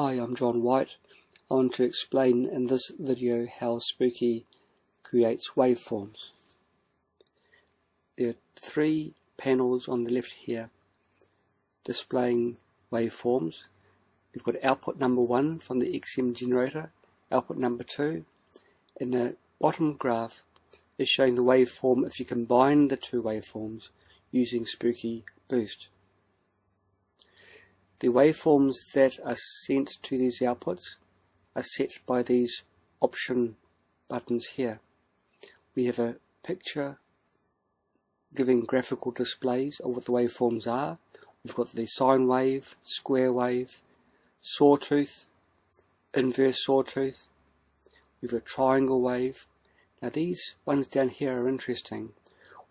Hi, I'm John White. I want to explain in this video how Spooky creates waveforms. There are three panels on the left here displaying waveforms. We've got output number 1 from the XM generator, output number 2, and the bottom graph is showing the waveform if you combine the two waveforms using Spooky Boost. The waveforms that are sent to these outputs are set by these option buttons here. We have a picture giving graphical displays of what the waveforms are. We've got the sine wave, square wave, sawtooth, inverse sawtooth. We've got triangle wave. Now these ones down here are interesting.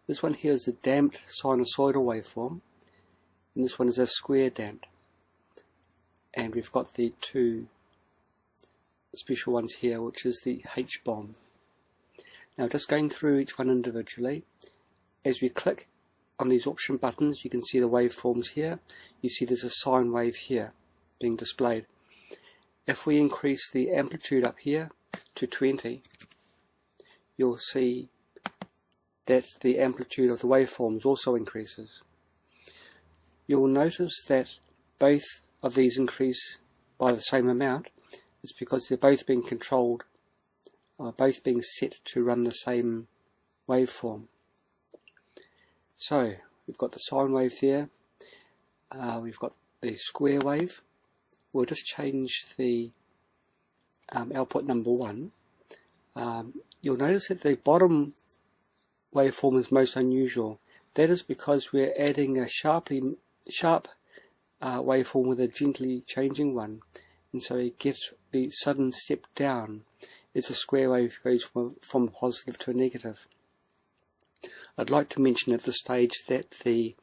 This one here is a damped sinusoidal waveform, and this one is a square damped. And we've got the two special ones here, which is the H-bomb. Now just going through each one individually, as we click on these option buttons you can see the waveforms here. You see there's a sine wave here being displayed. If we increase the amplitude up here to 20, you'll see that the amplitude of the waveforms also increases. You'll notice that both of these increase by the same amount. It's because they're both being controlled, both being set to run the same waveform. So we've got the sine wave there, we've got the square wave. We'll just change the output number 1. You'll notice that the bottom waveform is most unusual. That is because we're adding a sharp waveform with a gently changing one, and so you get the sudden step down as the square wave goes from positive to a negative. I'd like to mention at this stage that the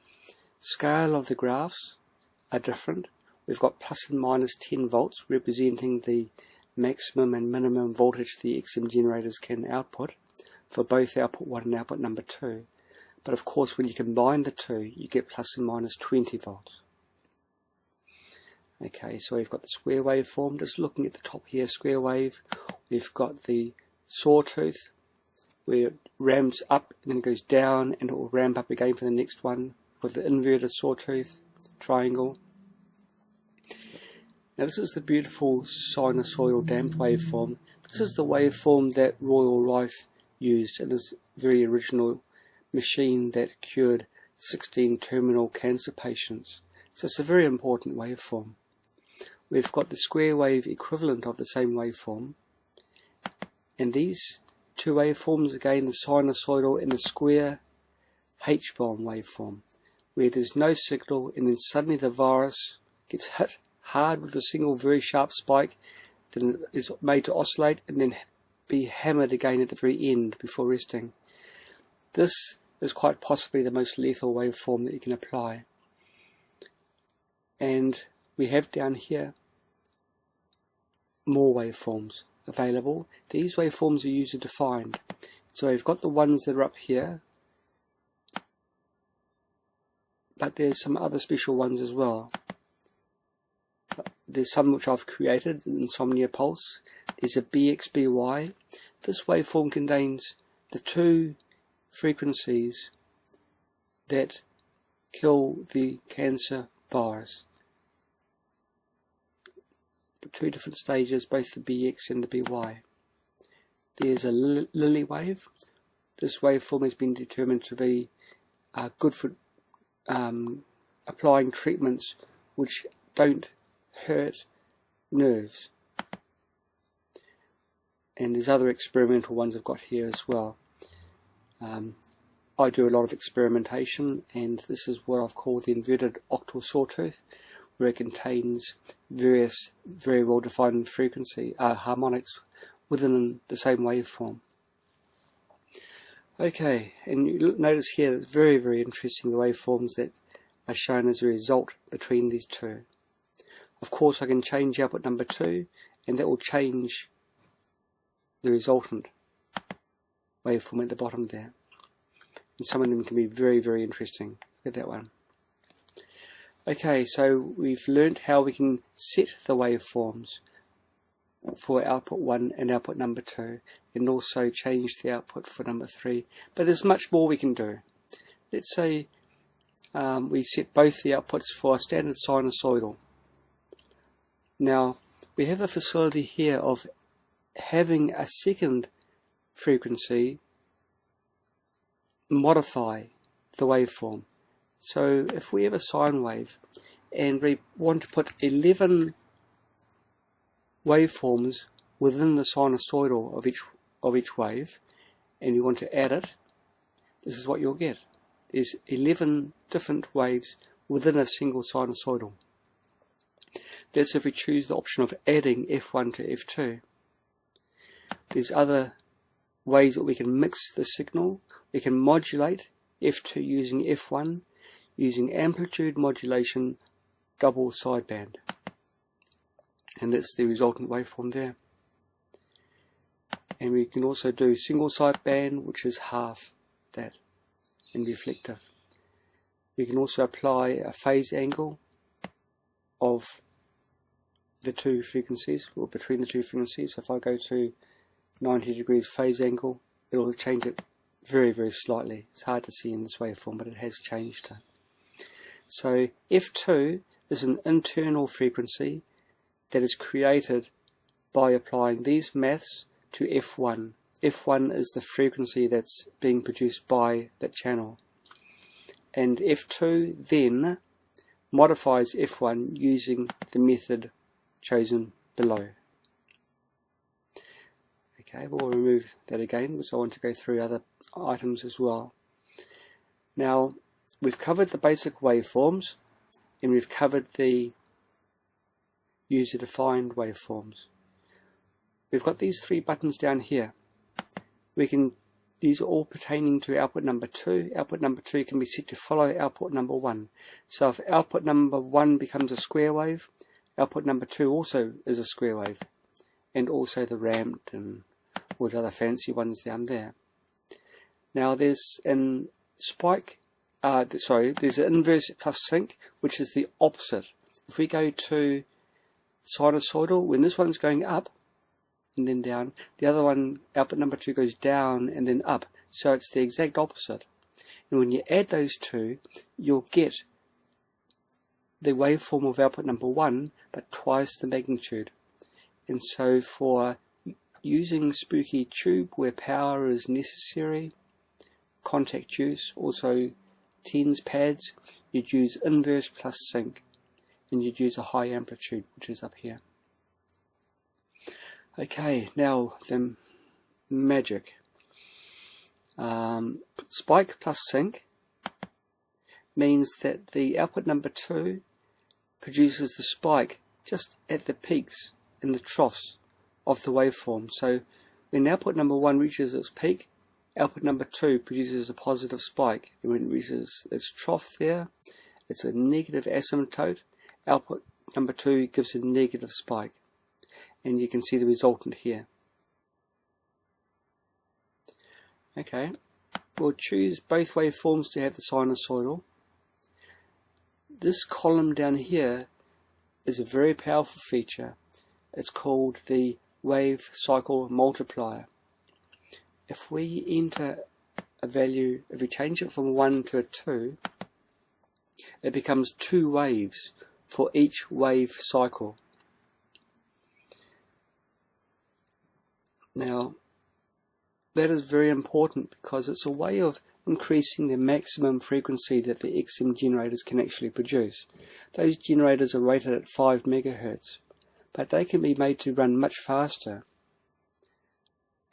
scale of the graphs are different. We've got plus and minus 10 volts representing the maximum and minimum voltage the XM generators can output for both output 1 and output number 2. But of course when you combine the two you get plus and minus 20 volts. Okay, so we've got the square waveform. Just looking at the top here, square wave, we've got the sawtooth where it ramps up and then it goes down and it will ramp up again for the next one. We've got the inverted sawtooth, triangle. Now this is the beautiful sinusoidal damped waveform. This is the waveform that Royal Life used in this very original machine that cured 16 terminal cancer patients. So it's a very important waveform. We've got the square wave equivalent of the same waveform, and these two waveforms, again the sinusoidal and the square H-bomb waveform, where there's no signal and then suddenly the virus gets hit hard with a single very sharp spike, then it is made to oscillate and then be hammered again at the very end before resting. This is quite possibly the most lethal waveform that you can apply. And we have down here more waveforms available. These waveforms are user defined. So we've got the ones that are up here, but there's some other special ones as well. There's some which I've created, Insomnia Pulse. There's a BXBY. This waveform contains the two frequencies that kill the cancer virus. Two different stages, both the BX and the BY. There's a lily wave. This waveform has been determined to be good for applying treatments which don't hurt nerves. And there's other experimental ones I've got here as well. I do a lot of experimentation, and this is what I've called the inverted octal sawtooth, where it contains various very well defined frequency harmonics within the same waveform. Okay, and you notice here it's very, very interesting the waveforms that are shown as a result between these two. Of course I can change output number 2 and that will change the resultant waveform at the bottom there. And some of them can be very, very interesting. Look at that one. Okay, so we've learnt how we can set the waveforms for output 1 and output number 2, and also change the output for number 3. But there's much more we can do. Let's say we set both the outputs for a standard sinusoidal. Now, we have a facility here of having a second frequency modify the waveform. So if we have a sine wave and we want to put 11 waveforms within the sinusoidal of each wave, and you want to add it, this is what you'll get. There's 11 different waves within a single sinusoidal. That's if we choose the option of adding F1 to F2. There's other ways that we can mix the signal. We can modulate F2 using F1, using amplitude modulation double sideband. And that's the resultant waveform there. And we can also do single sideband, which is half that, and reflective. We can also apply a phase angle of the two frequencies, or between the two frequencies. So if I go to 90 degrees phase angle, it will change it very, very slightly. It's hard to see in this waveform, but it has changed it. So F2 is an internal frequency that is created by applying these maths to F1. F1 is the frequency that's being produced by that channel. And F2 then modifies F1 using the method chosen below. Okay, we'll remove that again because I want to go through other items as well. Now, we've covered the basic waveforms and we've covered the user-defined waveforms. We've got these three buttons down here. These are all pertaining to output number 2. Output number 2 can be set to follow output number 1. So if output number 1 becomes a square wave, output number 2 also is a square wave, and also the ramped and all the other fancy ones down there. Now there's an there's an inverse plus sync, which is the opposite. If we go to sinusoidal, when this one's going up and then down, the other one, output number 2, goes down and then up. So it's the exact opposite. And when you add those two, you'll get the waveform of output number 1, but twice the magnitude. And so for using Spooky2 where power is necessary, contact use, also tens pads, you'd use inverse plus sync, and you'd use a high amplitude, which is up here. Okay, now the magic. Spike plus sync means that the output number 2 produces the spike just at the peaks and the troughs of the waveform. So when output number 1 reaches its peak, output number 2 produces a positive spike, and when it reaches its trough there, it's a negative asymptote. Output number 2 gives a negative spike, and you can see the resultant here. Okay, we'll choose both waveforms to have the sinusoidal. This column down here is a very powerful feature. It's called the wave cycle multiplier. If we enter a value, if we change it from 1 to a 2, it becomes 2 waves for each wave cycle. Now, that is very important because it's a way of increasing the maximum frequency that the XM generators can actually produce. Those generators are rated at 5 MHz, but they can be made to run much faster.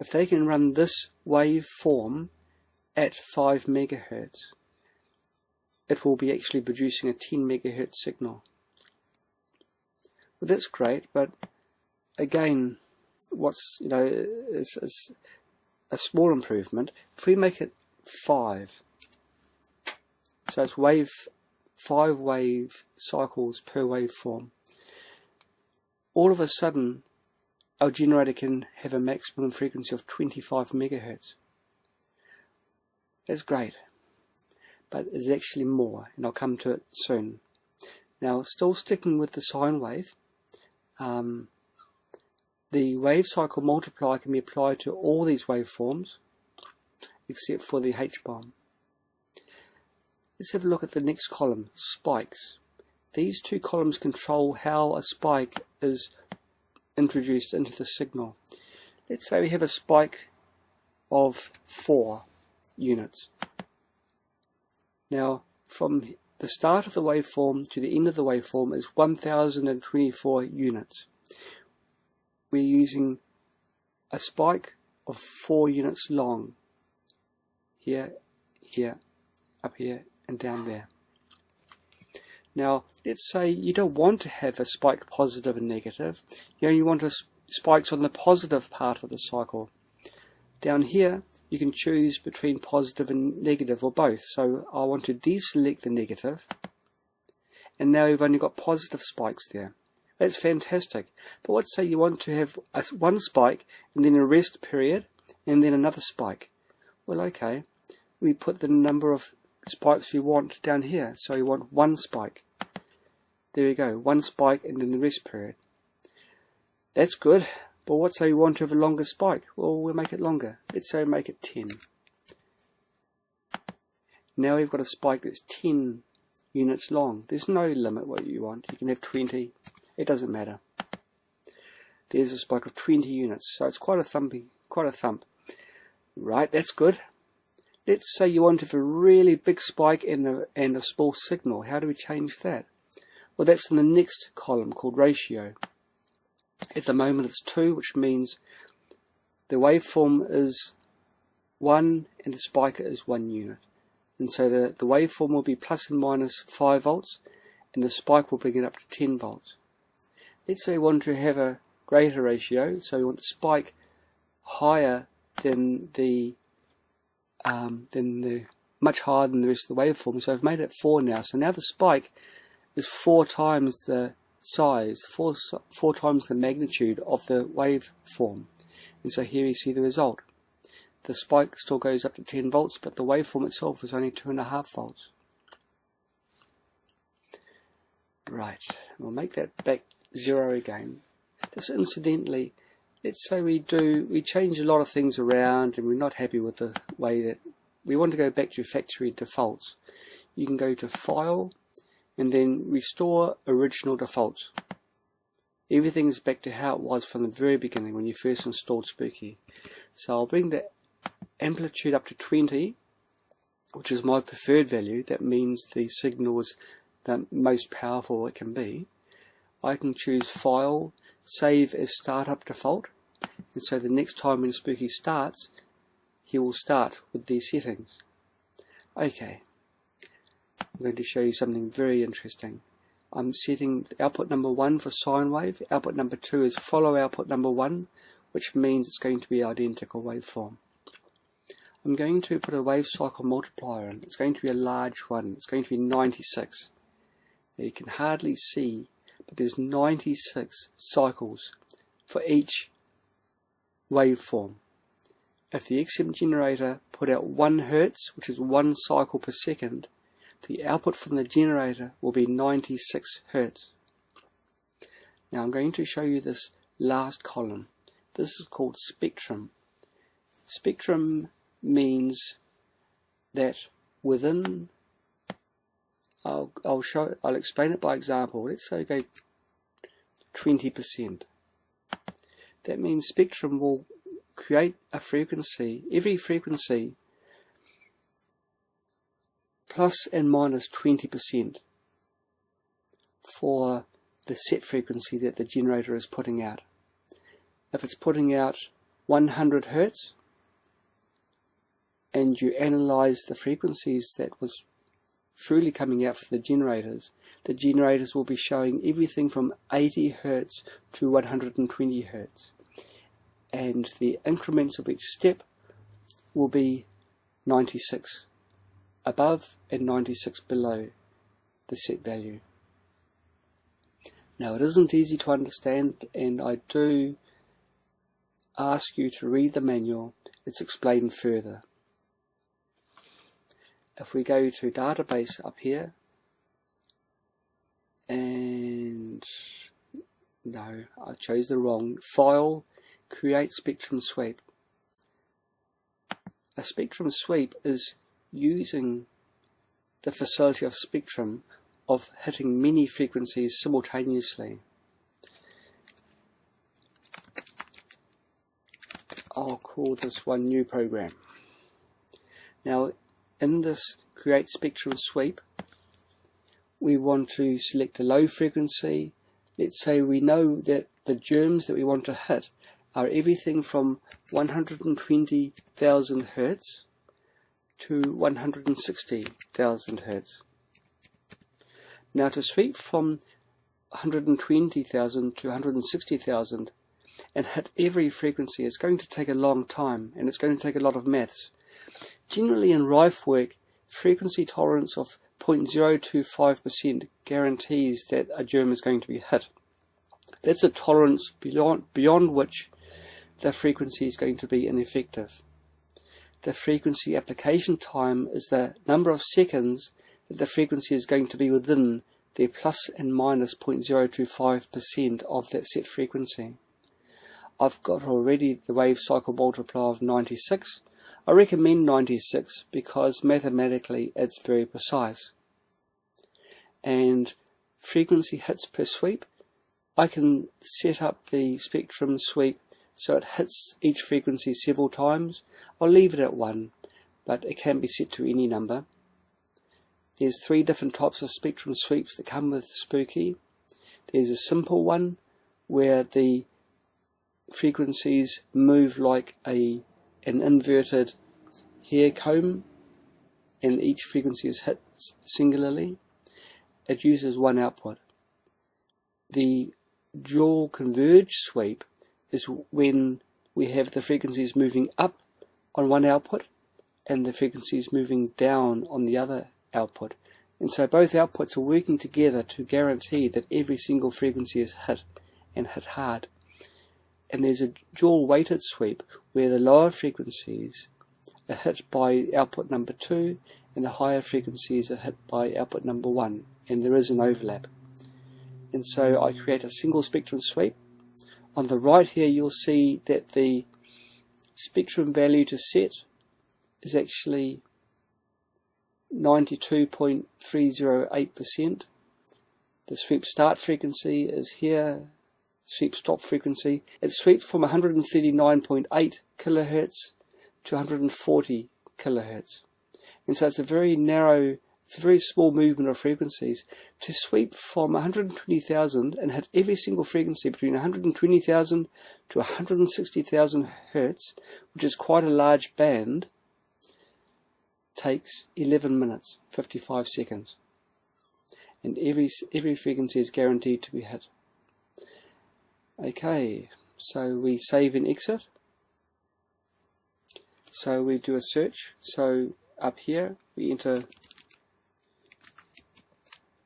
If they can run this waveform at 5 MHz, it will be actually producing a 10 MHz signal. Well, that's great, but again, it's a small improvement. If we make it 5, so it's 5 wave cycles per waveform, all of a sudden our generator can have a maximum frequency of 25 MHz. That's great, but there's actually more, and I'll come to it soon. Now, still sticking with the sine wave, the wave cycle multiplier can be applied to all these waveforms except for the H-bomb. Let's have a look at the next column, spikes. These two columns control how a spike is introduced into the signal. Let's say we have a spike of 4 units. Now, from the start of the waveform to the end of the waveform is 1024 units. We're using a spike of 4 units long. Here, here, up here, and down there. Now, let's say you don't want to have a spike positive and negative. You only want spikes on the positive part of the cycle. Down here, you can choose between positive and negative, or both. So I want to deselect the negative, and now we've only got positive spikes there. That's fantastic. But let's say you want to have one spike, and then a rest period, and then another spike. Well, okay, we put the number of spikes we want down here. So we want one spike. There we go, one spike and then the rest period. That's good. But let's say we want to have a longer spike. Well, we'll make it longer. Let's say we make it 10. Now we've got a spike that's 10 units long. There's no limit what you want. You can have 20. It doesn't matter. There's a spike of 20 units. So it's quite a thump. Right, that's good. Let's say you want to have a really big spike and a small signal. How do we change that? Well, that's in the next column called ratio. At the moment it's 2, which means the waveform is 1 and the spiker is 1 unit. And so the waveform will be plus and minus 5 volts, and the spike will bring it up to 10 volts. Let's say we want to have a greater ratio, so we want the spike higher than the much higher than the rest of the waveform. So I've made it 4 now. So now the spike is 4 times the size, four times the magnitude of the waveform. And so here you see the result. The spike still goes up to 10 volts, but the waveform itself is only 2.5 volts. Right, we'll make that back 0 again. Just incidentally, let's say we change a lot of things around and we're not happy with the way that we want to go back to factory defaults. You can go to File and then Restore Original Defaults. Everything's back to how it was from the very beginning when you first installed Spooky. So I'll bring the amplitude up to 20, which is my preferred value. That means the signal is the most powerful it can be. I can choose File, Save as Startup Default, and so the next time when Spooky starts, he will start with these settings. Okay, I'm going to show you something very interesting. I'm setting output number 1 for sine wave, output number 2 is follow output number 1, which means it's going to be identical waveform. I'm going to put a wave cycle multiplier in. It's going to be a large one. It's going to be 96. Now you can hardly see, but there's 96 cycles for each waveform. If the XM generator put out 1 Hertz, which is 1 cycle per second, the output from the generator will be 96 Hertz. Now I'm going to show you this last column. This is called spectrum. Spectrum means that within, I'll explain it by example. Let's say we go 20%. That means spectrum will create a frequency, every frequency plus and minus 20% for the set frequency that the generator is putting out. If it's putting out 100 Hertz and you analyze the frequencies that was truly coming out for the generators will be showing everything from 80 Hertz to 120 Hertz. And the increments of each step will be 96 above and 96 below the set value. Now it isn't easy to understand, and I do ask you to read the manual. It's explained further. If we go to database up here, and no, I chose the wrong. File, create spectrum sweep. A spectrum sweep is using the facility of spectrum of hitting many frequencies simultaneously. I'll call this one new program. Now in this create spectrum sweep, we want to select a low frequency. Let's say we know that the germs that we want to hit are everything from 120,000 Hertz to 160,000 Hertz. Now to sweep from 120,000 to 160,000 and hit every frequency is going to take a long time, and it's going to take a lot of maths. Generally in rife work, frequency tolerance of 0.025% guarantees that a germ is going to be hit. That's a tolerance beyond which the frequency is going to be ineffective. The frequency application time is the number of seconds that the frequency is going to be within the plus and minus 0.025% of that set frequency. I've got already the wave cycle multiplier of 96. I recommend 96 because mathematically it's very precise. And frequency hits per sweep, I can set up the spectrum sweep so it hits each frequency several times. I'll leave it at 1, but it can be set to any number. There's 3 different types of spectrum sweeps that come with Spooky. There's a simple one where the frequencies move like an inverted hair comb and each frequency is hit singularly. It uses 1 output. The dual converge sweep is when we have the frequencies moving up on 1 output and the frequencies moving down on the other output. And so both outputs are working together to guarantee that every single frequency is hit and hit hard. And there's a dual weighted sweep where the lower frequencies are hit by output number 2 and the higher frequencies are hit by output number 1, and there is an overlap. And so I create a single spectrum sweep. On the right here you'll see that the spectrum value to set is actually 92.308%. The sweep start frequency is here. Sweep stop frequency. It sweeps from 139.8 kilohertz to 140 kilohertz. And so it's a very narrow, it's a very small movement of frequencies. To sweep from 120,000 and hit every single frequency between 120,000 to 160,000 hertz, which is quite a large band, takes 11 minutes, 55 seconds. And every frequency is guaranteed to be hit. Okay, so we save and exit. So we do a search. So up here we enter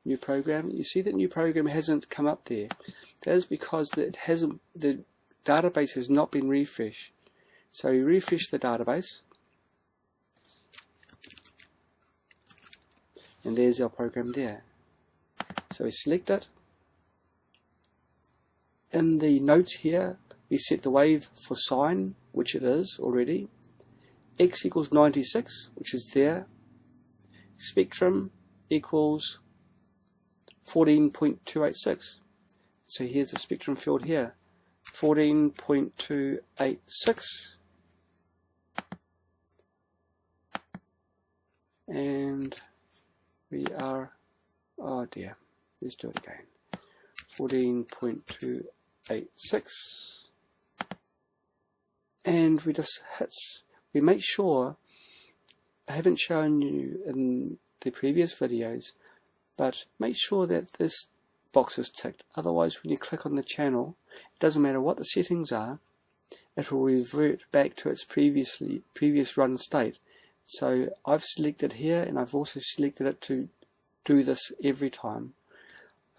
new program. You see that new program hasn't come up there. That is because the database has not been refreshed. So we refresh the database, and there's our program there. So we select it. In the notes here, we set the wave for sine, which it is already. X equals 96, which is there. Spectrum equals 14.286. So here's the spectrum field here, 14.286. And we are, oh dear, let's do it again. 14.286, and we just hit, we make sure, I haven't shown you in the previous videos, but make sure that this box is ticked. Otherwise when you click on the channel, it doesn't matter what the settings are, it will revert back to its previous run state. So I've selected here, and I've also selected it to do this every time.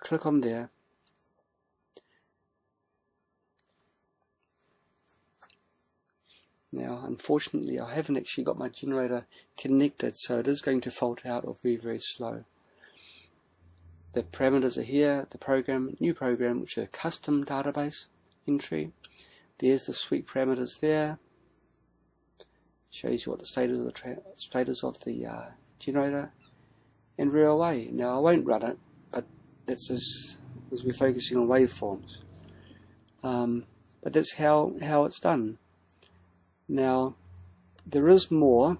Click on there. Now unfortunately I haven't actually got my generator connected, so it is going to fault out or be very slow. the parameters are here, the program, new program, which is a custom database entry. There's the sweep parameters there. Shows you what the status of the generator, and we're away. Now I won't run it, but that's as we're focusing on waveforms. But that's how it's done. Now there is more.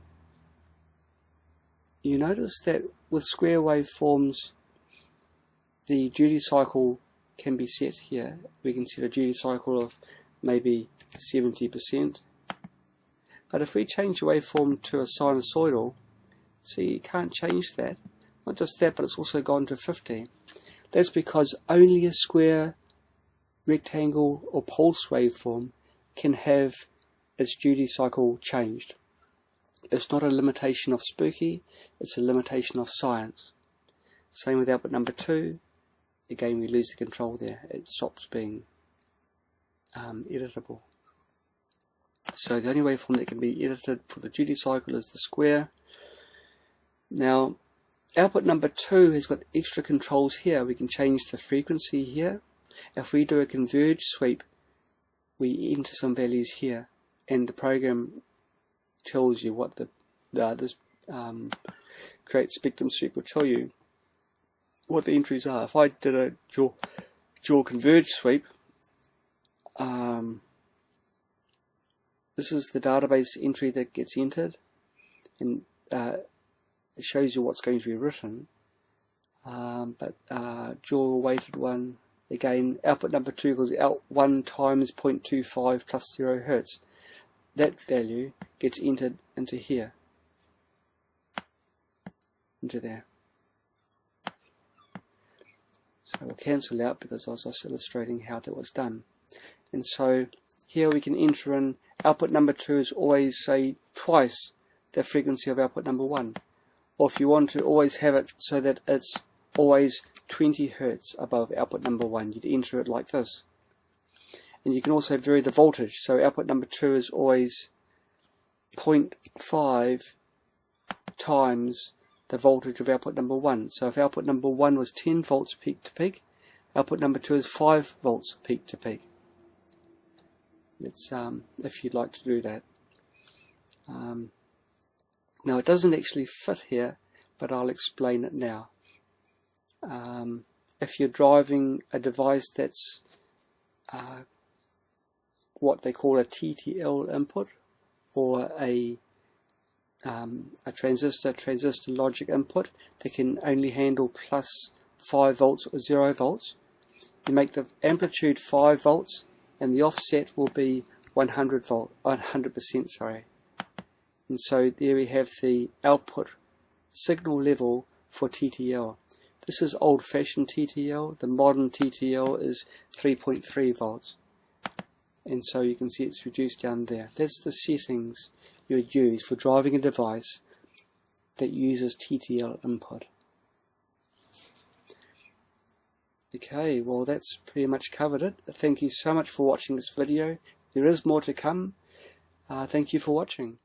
You notice that with square waveforms, the duty cycle can be set here. We can set a duty cycle of maybe 70%. But if we change the waveform to a sinusoidal, see, you can't change that. Not just that, but it's also gone to 50. That's because only a square, rectangle, or pulse waveform can have its duty cycle changed. It's not a limitation of Spooky, it's a limitation of science. Same with output number 2. Again, we lose the control there. It stops being editable. So the only waveform that can be edited for the duty cycle is the square. Now, output number 2 has got extra controls here. We can change the frequency here. If we do a converge sweep, we enter some values here, and the program tells you what this create spectrum sweep will tell you what the entries are. If I did a dual converge sweep, this is the database entry that gets entered, and it shows you what's going to be written. But dual weighted one, again, output number 2 equals out 1 times 0.25 plus 0 Hertz. That value gets entered into here, into there. So we'll cancel out because I was just illustrating how that was done. And so here we can enter in output number 2 is always, say, twice the frequency of output number 1. Or if you want to always have it so that it's always 20 Hertz above output number 1, you'd enter it like this. And you can also vary the voltage, so output number 2 is always 0.5 times the voltage of output number 1. So if output number 1 was 10 volts peak to peak, output number 2 is 5 volts peak to peak. It's if you'd like to do that. Now it doesn't actually fit here, but I'll explain it now. If you're driving a device that's what they call a TTL input, or a transistor logic input that can only handle plus 5 volts or 0 volts, you make the amplitude 5 volts and the offset will be 100%, sorry. And so there we have the output signal level for TTL. This is old-fashioned TTL. The modern TTL is 3.3 volts. And so you can see it's reduced down there. That's the settings you would use for driving a device that uses TTL input. Okay, well that's pretty much covered it. Thank you so much for watching this video. There is more to come. Thank you for watching.